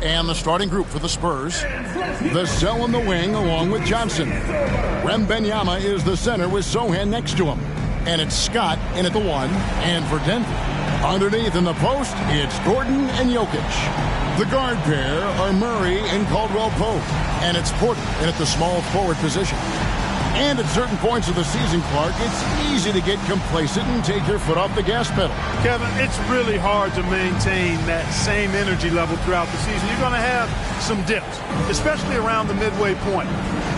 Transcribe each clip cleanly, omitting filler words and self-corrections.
And the starting group for the Spurs. Vassell in the wing along with Johnson. Wembanyama is the center with Sohan next to him. And it's Scott in at the 1. And for Denver, underneath in the post, it's Gordon and Jokic. The guard pair are Murray and Caldwell Pope. And it's Porter in at the small forward position. And at certain points of the season, Clark, it's easy to get complacent and take your foot off the gas pedal. Kevin, it's really hard to maintain that same energy level throughout the season. You're going to have some dips, especially around the midway point.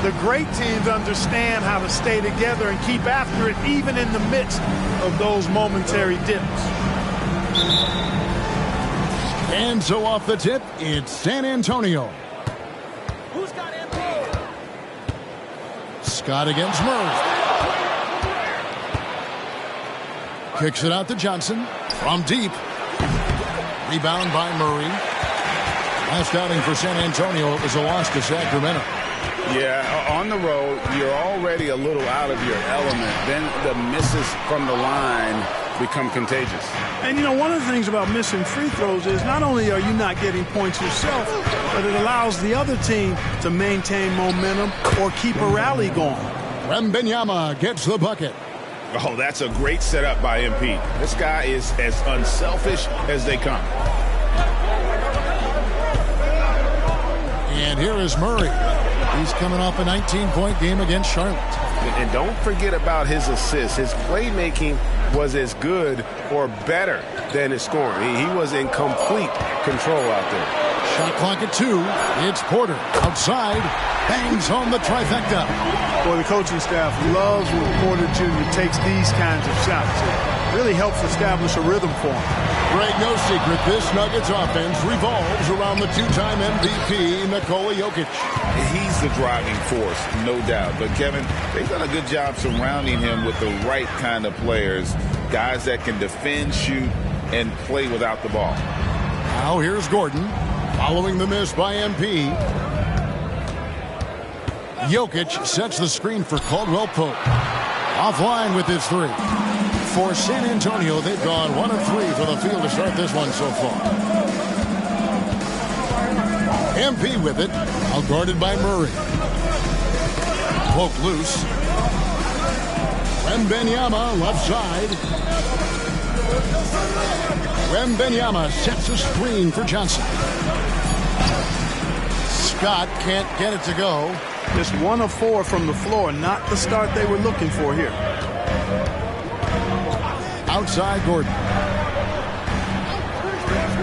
The great teams understand how to stay together and keep after it even in the midst of those momentary dips. And so off the tip, it's San Antonio. Who's got MP? Scott against Murray. Kicks it out to Johnson from deep. Rebound by Murray. Last outing for San Antonio, it was a loss to Sacramento. Yeah, on the road, you're already a little out of your element. Then the misses from the line become contagious. And, you know, one of the things about missing free throws is not only are you not getting points yourself, but it allows the other team to maintain momentum or keep a rally going. Wembanyama gets the bucket. Oh, that's a great setup by MP. This guy is as unselfish as they come. And here is Murray. He's coming off a 19-point game against Charlotte. And don't forget about his assists. His playmaking was as good or better than his scoring. He was in complete control out there. Shot clock at 2. It's Porter outside. Bangs home the trifecta. Boy, the coaching staff loves when Porter Jr. takes these kinds of shots. It really helps establish a rhythm for him. Greg, no secret, this Nuggets offense revolves around the two-time MVP, Nikola Jokic. He's the driving force, no doubt. But, Kevin, they've done a good job surrounding him with the right kind of players, guys that can defend, shoot, and play without the ball. Now here's Gordon, following the miss by MP. Jokic sets the screen for Caldwell Pope. Offline with his 3. For San Antonio, they've gone 1 of 3 for the field to start this one so far. MP with it, now guarded by Murray. Poke loose. Wembanyama left side. Wembanyama sets a screen for Johnson. Scott can't get it to go. Just 1 of 4 from the floor, not the start they were looking for here. Outside Gordon.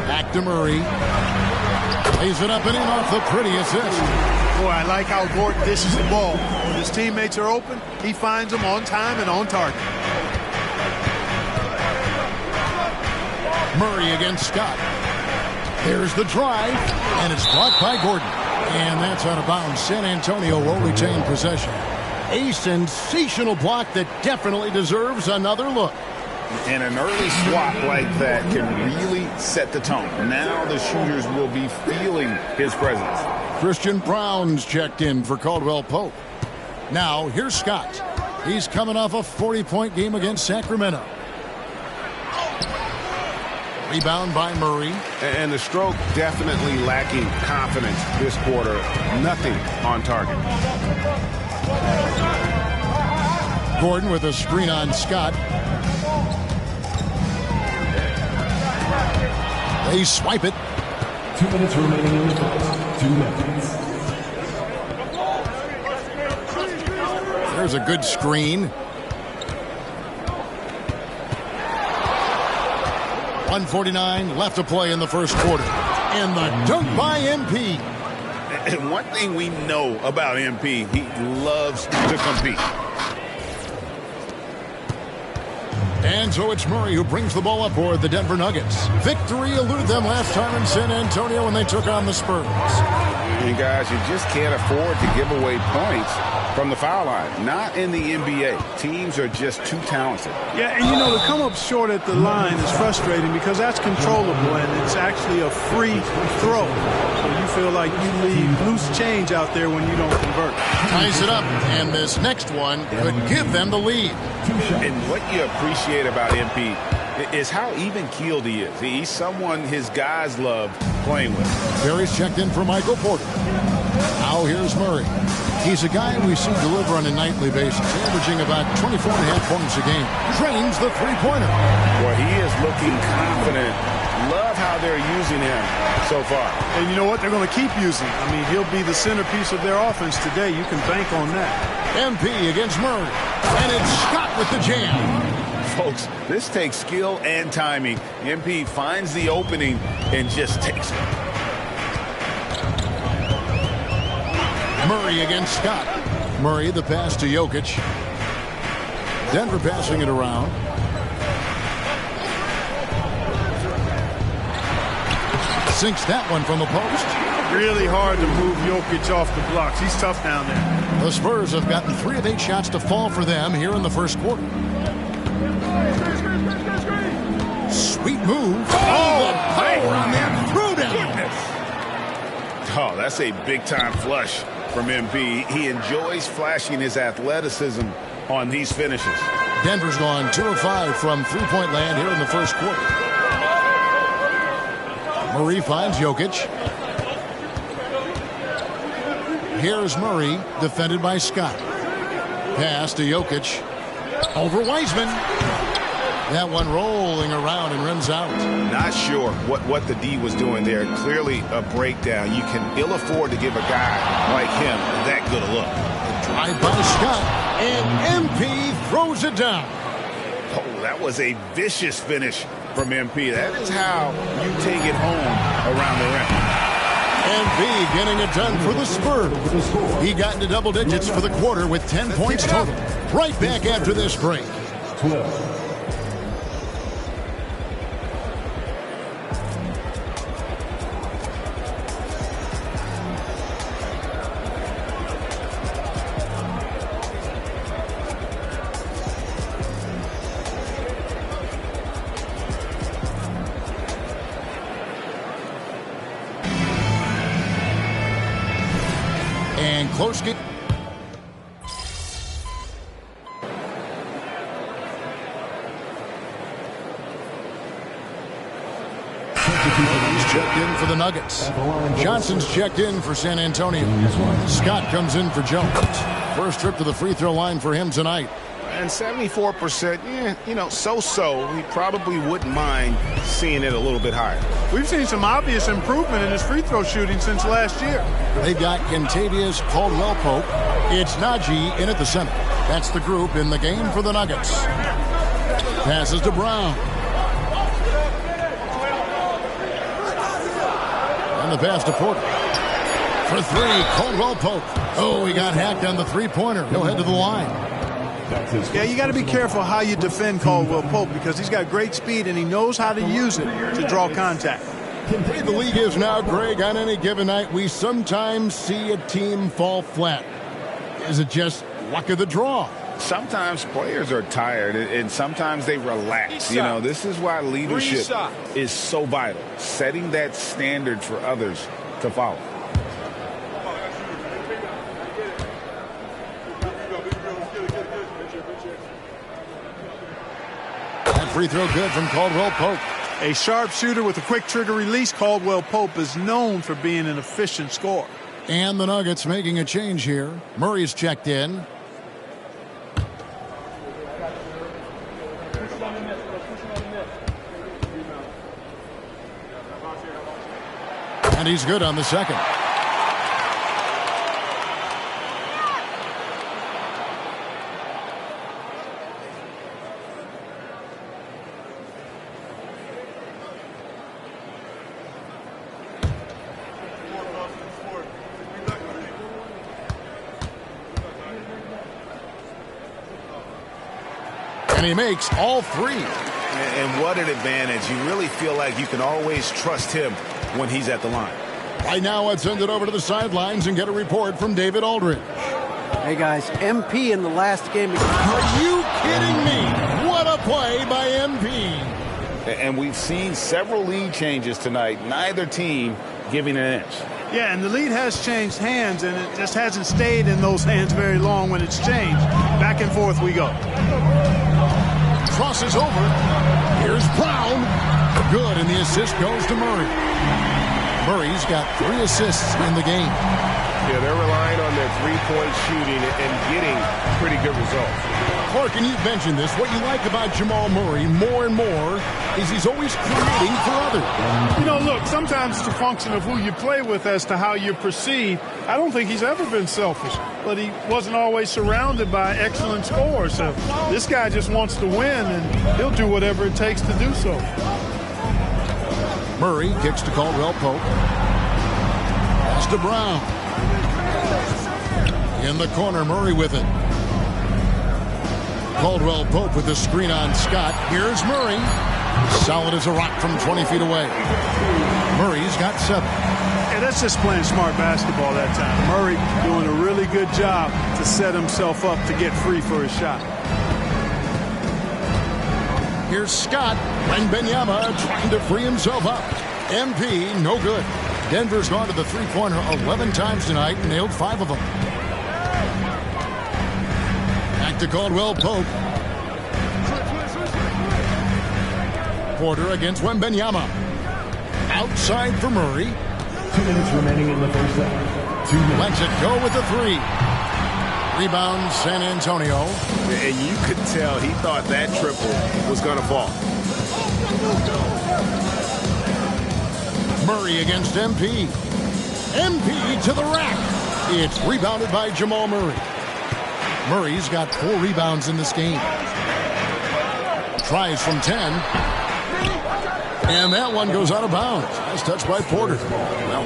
Back to Murray. Lays it up and in off the pretty assist. Boy, I like how Gordon dishes the ball. When his teammates are open, he finds them on time and on target. Murray against Scott. There's the drive, and it's blocked by Gordon. And that's out of bounds. San Antonio will retain possession. A sensational block that definitely deserves another look. And an early swap like that can really set the tone. Now the shooters will be feeling his presence. Christian Brown's checked in for Caldwell Pope. Now here's Scott. He's coming off a 40-point game against Sacramento. Rebound by Murray. And the stroke definitely lacking confidence this quarter. Nothing on target. Gordon with a screen on Scott. They swipe it. 2 minutes remaining in the first. 2 minutes. There's a good screen. 1:49 left to play in the first quarter. And the dunk by MP. And one thing we know about MP, he loves to compete. And so it's Murray who brings the ball up for the Denver Nuggets. Victory eluded them last time in San Antonio when they took on the Spurs. And guys, you just can't afford to give away points from the foul line. Not in the NBA. Teams are just too talented. Yeah, and you know, to come up short at the line is frustrating because that's controllable and it's actually a free throw. So you feel like you leave loose change out there when you don't convert. Ties it up, and this next one could give them the lead. And what you appreciate about MP, is how even-keeled he is. He's someone his guys love playing with. Barry's checked in for Michael Porter. Now here's Murray. He's a guy we see deliver on a nightly basis, averaging about 24.5 points a game. Drains the three-pointer. Boy, he is looking confident. Love how they're using him so far. And you know what? They're going to keep using him. I mean, he'll be the centerpiece of their offense today. You can bank on that. MP against Murray. And it's Scott with the jam. Folks, this takes skill and timing. MP finds the opening and just takes it. Murray against Scott. Murray, the pass to Jokic. Denver passing it around. Sinks that one from the post. Really hard to move Jokic off the blocks. He's tough down there. The Spurs have gotten 3 of 8 shots to fall for them here in the first quarter. Sweet move. Oh, the power on that throwdown. Oh, that's a big-time flush from MP. He enjoys flashing his athleticism on these finishes. Denver's gone 2 of 5 from three-point land here in the first quarter. Murray finds Jokic. Here's Murray, defended by Scott. Pass to Jokic. Over Wiseman. That one rolling around and rims out. Not sure what the D was doing there. Clearly a breakdown. You can ill afford to give a guy like him that good a look. Drive by Scott, and MP throws it down. Oh, that was a vicious finish from MP. That is how you take it home around the rim. MP getting it done for the Spurs. He got into double digits for the quarter with 10 points total. Right back after this break. 12. And close game. He's checked in for the Nuggets. Johnson's checked in for San Antonio. Scott comes in for Jones. First trip to the free throw line for him tonight. And 74%, so-so. He probably wouldn't mind seeing it a little bit higher. We've seen some obvious improvement in his free throw shooting since last year. They've got Kentavious Caldwell-Pope. It's Najee in at the center. That's the group in the game for the Nuggets. Passes to Brown. And the pass to Porter. For 3, Caldwell-Pope. Oh, he got hacked on the three-pointer. He'll head to the line. Yeah, you got to be careful how you defend Caldwell-Pope because he's got great speed and he knows how to use it to draw contact. The league is now, Greg, on any given night, we sometimes see a team fall flat. Is it just luck of the draw? Sometimes players are tired and sometimes they relax. This is why leadership is so vital. Setting that standard for others to follow. Free throw good from Caldwell-Pope. A sharp shooter with a quick trigger release, Caldwell-Pope is known for being an efficient scorer. And the Nuggets making a change here. Murray's checked in. And he's good on the second. And he makes all 3. And what an advantage. You really feel like you can always trust him when he's at the line. Right now, let's send it over to the sidelines and get a report from David Aldridge. Hey, guys, MP in the last game. Are you kidding me? What a play by MP. And we've seen several lead changes tonight. Neither team giving an inch. Yeah, and the lead has changed hands, and it just hasn't stayed in those hands very long when it's changed. Back and forth we go. Crosses over. Here's Brown. Good, and the assist goes to Murray. Murray's got 3 assists in the game. Yeah, they're relying on their three-point shooting and getting pretty good results. Clark, and you've mentioned this, what you like about Jamal Murray more and more is he's always creating for others. You know, look, sometimes it's a function of who you play with as to how you're perceived. I don't think he's ever been selfish, but he wasn't always surrounded by excellent scorers. So this guy just wants to win, and he'll do whatever it takes to do so. Murray kicks to Caldwell Pope. Pass to Brown. In the corner, Murray with it. Caldwell Pope with the screen on Scott. Here's Murray. Solid as a rock from 20 feet away. Murray's got 7. Yeah, that's just playing smart basketball that time. Murray doing a really good job to set himself up to get free for his shot. Here's Scott. Wembanyama trying to free himself up. MP, no good. Denver's gone to the three-pointer 11 times tonight and nailed 5 of them. Back to Caldwell Pope. Porter against Wembanyama. Outside for Murray. 2 minutes remaining in the first set. 2 minutes. Lets it go with the 3. Rebound San Antonio. And you could tell he thought that triple was going to fall. Murray against MP. MP to the rack. It's rebounded by Jamal Murray. Murray's got 4 rebounds in this game. Tries from 10. And that one goes out of bounds. Nice touch by Porter.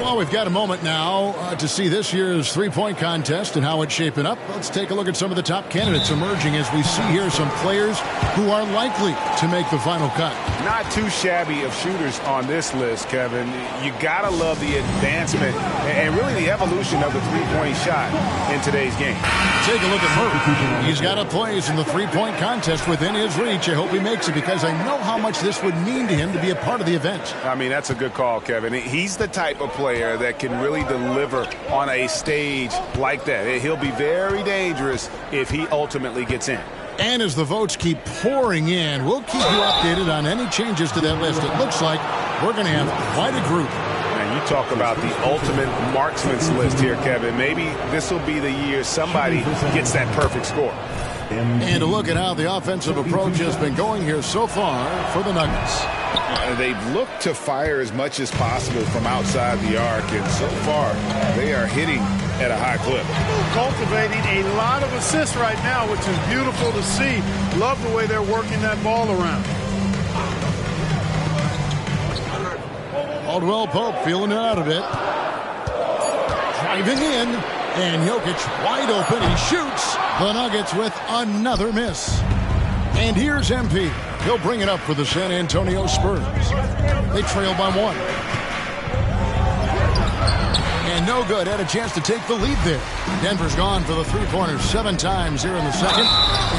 Well, we've got a moment now to see this year's three-point contest and how it's shaping up. Let's take a look at some of the top candidates emerging as we see here some players who are likely to make the final cut. Not too shabby of shooters on this list, Kevin. You got to love the advancement and really the evolution of the three-point shot in today's game. Take a look at Murray. He's got a place in the three-point contest within his reach. I hope he makes it because I know how much this would mean to him to be a part of the event. I mean, that's a good call, Kevin. He's the type of player that can really deliver on a stage like that. He'll be very dangerous if he ultimately gets in. And as the votes keep pouring in, we'll keep you updated on any changes to that list. It looks like we're going to have quite a group. And you talk about the ultimate marksman's list here, Kevin. Maybe this will be the year somebody gets that perfect score. And to look at how the offensive approach has been going here so far for the Nuggets. They've looked to fire as much as possible from outside the arc, and so far they are hitting at a high clip. Cultivating a lot of assists right now, which is beautiful to see. Love the way they're working that ball around. Caldwell Pope feeling it out a bit. Driving in, and Jokic wide open. He shoots. The Nuggets with another miss. And here's MP. He'll bring it up for the San Antonio Spurs. They trail by 1. And no good. Had a chance to take the lead there. Denver's gone for the three-pointers 7 times here in the second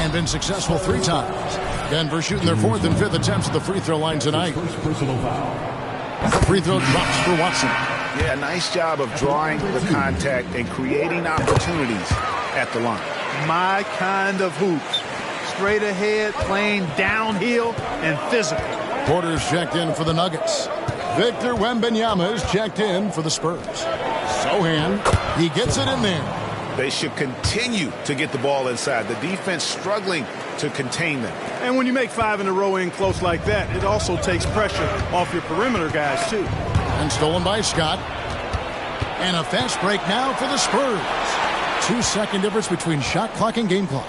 and been successful 3 times. Denver shooting their 4th and 5th attempts at the free throw line tonight. First personal foul. The free throw drops for Watson. Yeah, nice job of drawing the contact and creating opportunities at the line. My kind of hoops. Straight ahead, playing downhill, and physical. Porter's checked in for the Nuggets. Victor Wembanyama is checked in for the Spurs. Sohan, he gets it in there. They should continue to get the ball inside. The defense struggling to contain them. And when you make 5 in a row in close like that, it also takes pressure off your perimeter guys, too. And stolen by Scott. And a fast break now for the Spurs. 2-second difference between shot clock and game clock.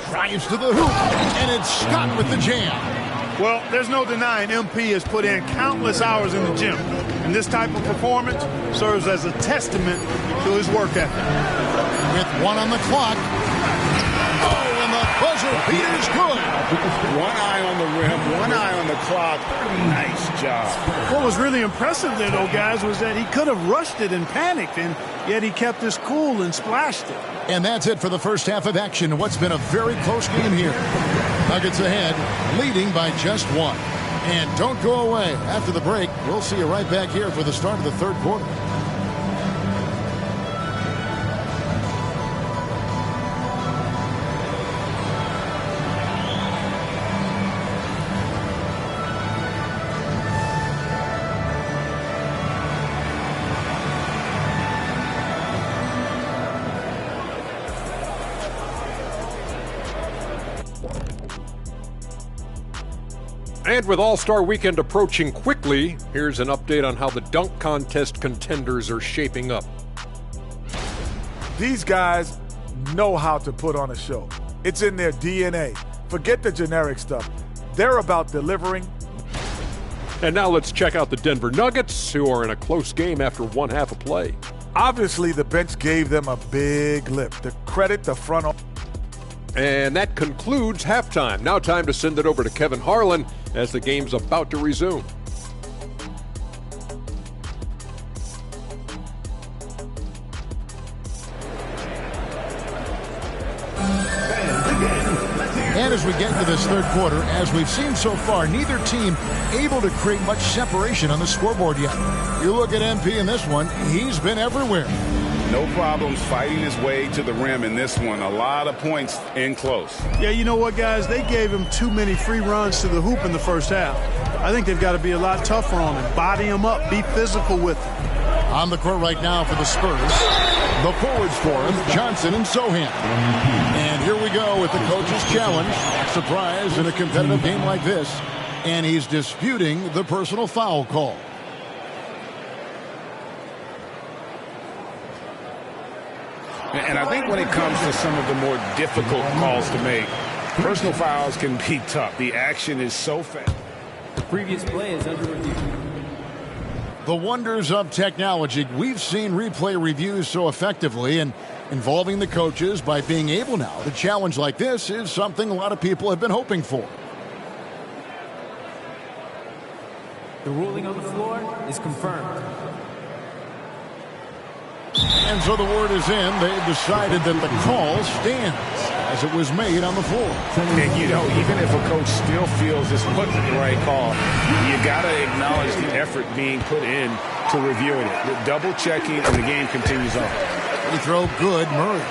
Drives to the hoop, and it's Scott with the jam. Well, there's no denying MP has put in countless hours in the gym. And this type of performance serves as a testament to his work ethic. With 1 on the clock. Oh, and the buzzer beater is good. 1 eye on the rim, 1 eye on the clock. Nice job. What was really impressive there, though, guys, was that he could have rushed it and panicked, and yet he kept his cool and splashed it. And that's it for the first half of action. What's been a very close game here. Nuggets ahead, leading by just 1. And don't go away. After the break, we'll see you right back here for the start of the third quarter. And with All-Star Weekend approaching quickly, here's an update on how the dunk contest contenders are shaping up. These guys know how to put on a show. It's in their DNA. Forget the generic stuff. They're about delivering. And now let's check out the Denver Nuggets, who are in a close game after one half of play. Obviously, the bench gave them a big lift. To credit the front office. And that concludes halftime. Now time to send it over to Kevin Harlan as the game's about to resume. And as we get into this third quarter, as we've seen so far, neither team able to create much separation on the scoreboard yet. You look at MP in this one, he's been everywhere. No problems fighting his way to the rim in this one. A lot of points in close. Yeah, you know what, guys? They gave him too many free runs to the hoop in the first half. I think they've got to be a lot tougher on him. Body him up. Be physical with him. On the court right now for the Spurs, the forwards for him, Johnson and Sohan. And here we go with the coach's challenge. Surprise in a competitive game like this. And he's disputing the personal foul call. And I think when it comes to some of the more difficult calls to make, personal fouls can be tough. The action is so fast. The previous play is under review. The wonders of technology. We've seen replay reviews so effectively, and involving the coaches by being able now to challenge like this is something a lot of people have been hoping for. The ruling on the floor is confirmed. And so the word is in. They've decided that the call stands as it was made on the floor. And, you know, even if a coach still feels this wasn't the right call, you got to acknowledge the effort being put in to reviewing it. The double checking, and the game continues on. Free throw good, Murray.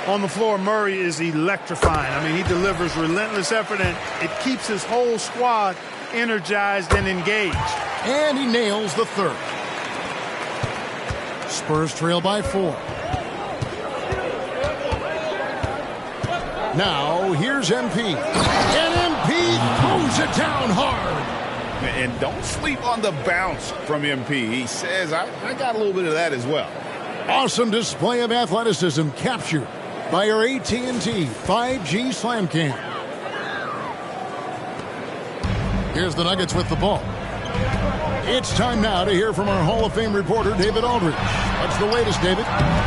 On the floor, Murray is electrifying. I mean, he delivers relentless effort, and it keeps his whole squad energized and engaged. And he nails the third. Spurs trail by 4. Now, here's MP. And MP throws it down hard. And don't sleep on the bounce from MP. He says, I got a little bit of that as well. Awesome display of athleticism captured by our AT&T 5G Slam Cam. Here's the Nuggets with the ball. It's time now to hear from our Hall of Fame reporter, David Aldridge. What's the latest, David?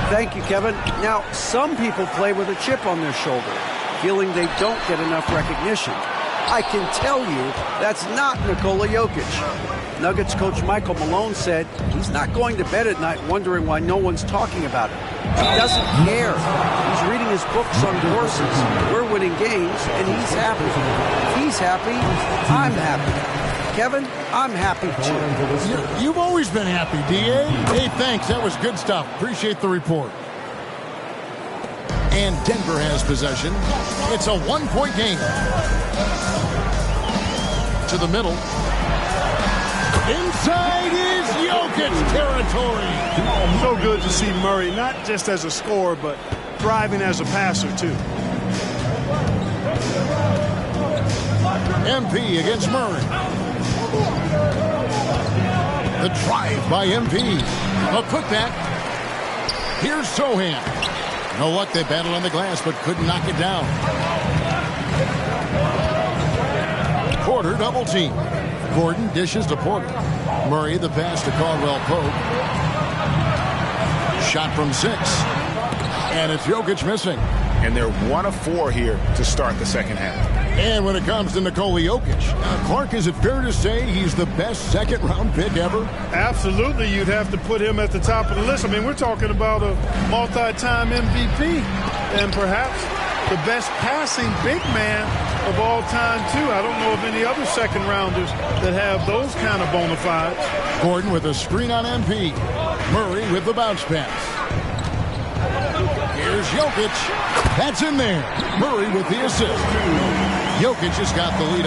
Thank you, Kevin. Now, some people play with a chip on their shoulder, feeling they don't get enough recognition. I can tell you that's not Nikola Jokic. Nuggets coach Michael Malone said he's not going to bed at night wondering why no one's talking about it. He doesn't care. He's reading his books on divorces. We're winning games, and he's happy. If he's happy, I'm happy. Kevin, I'm happy too. You've always been happy, D.A. Hey, thanks. That was good stuff. Appreciate the report. And Denver has possession. It's a one-point game. To the middle. Inside is Jokic territory. So good to see Murray, not just as a scorer, but thriving as a passer, too. MP against Murray. The drive by MP. A putback. Here's Sohan. No luck, they battled on the glass, but couldn't knock it down. Porter double team. Gordon dishes to Porter. Murray the pass to Caldwell Pope. Shot from 6. And it's Jokic missing. And they're 1 of 4 here to start the second half. And when it comes to Nikola Jokic, Clark, is it fair to say he's the best second-round pick ever? Absolutely, you'd have to put him at the top of the list. I mean, we're talking about a multi-time MVP and perhaps the best passing big man of all time, too. I don't know of any other second-rounders that have those kind of bona fides. Gordon with a screen on MP. Murray with the bounce pass. Here's Jokic. That's in there. Murray with the assist. Jokic has got the lead.